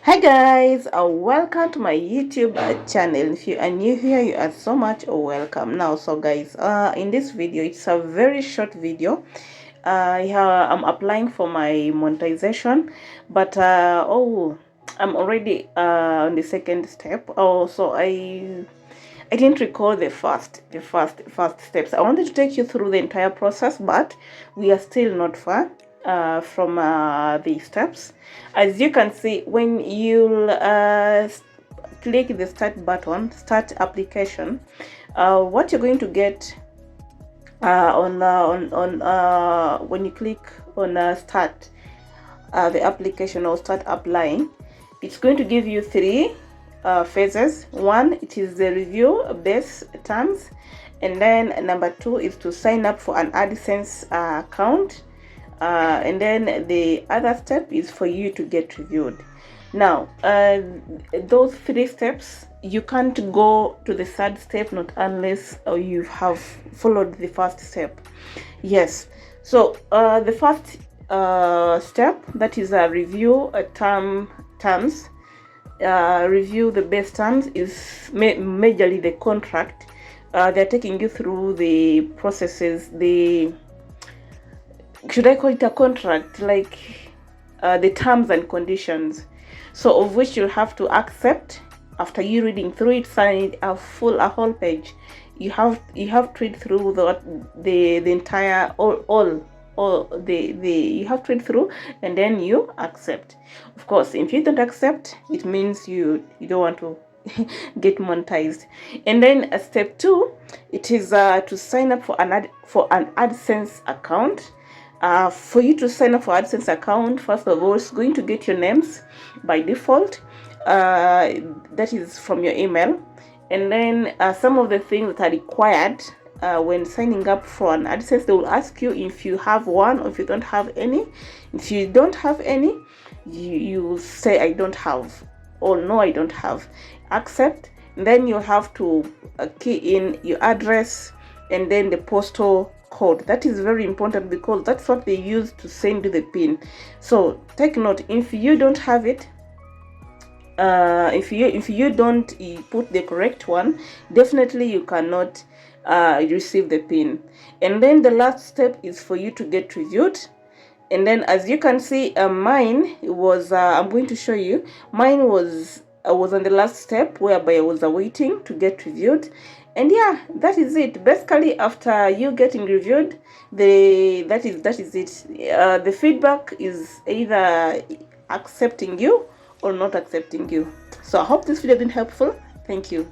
Hi guys, welcome to my YouTube channel. If you are new here, you are so much welcome. Now, so guys, in this video, it's a very short video. Yeah, I'm applying for my monetization, but I'm already on the second step. So I didn't recall the first steps. I wanted to take you through the entire process, but we are still not far from the steps. As you can see, when you click the start button, start application, what you're going to get when you click on start the application or start applying, it's going to give you three phases. One, it is the review base terms, and then number two is to sign up for an AdSense account, and then the other step is for you to get reviewed. Now, those three steps, you can't go to the third step not unless you have followed the first step. Yes, so the first step, that is a review terms. Review the base terms is majorly the contract. They're taking you through the processes, should I call it a contract, like the terms and conditions, so of which you'll have to accept after you reading through it, sign a whole page. You have to read through the entire you have to read through, and then you accept. Of course, if you don't accept, it means you don't want to get monetized. And then step two, it is to sign up for an AdSense account. For you to sign up for AdSense account, first of all, it's going to get your names by default. That is from your email. And then some of the things that are required when signing up for an AdSense, they will ask you if you have one or if you don't have any. If you don't have any, you will say I don't have, or no, I don't have. Accept. And then you'll have to key in your address and then the postal code. That is very important because that's what they use to send you the pin. So take note, if you don't have it, if you don't put the correct one, definitely you cannot receive the pin. And then the last step is for you to get reviewed. And then, as you can see, mine was I'm going to show you. Mine was on the last step, whereby I was awaiting to get reviewed. And yeah, that is it. Basically, after you getting reviewed, that is it. The feedback is either accepting you or not accepting you. So I hope this video has been helpful. Thank you.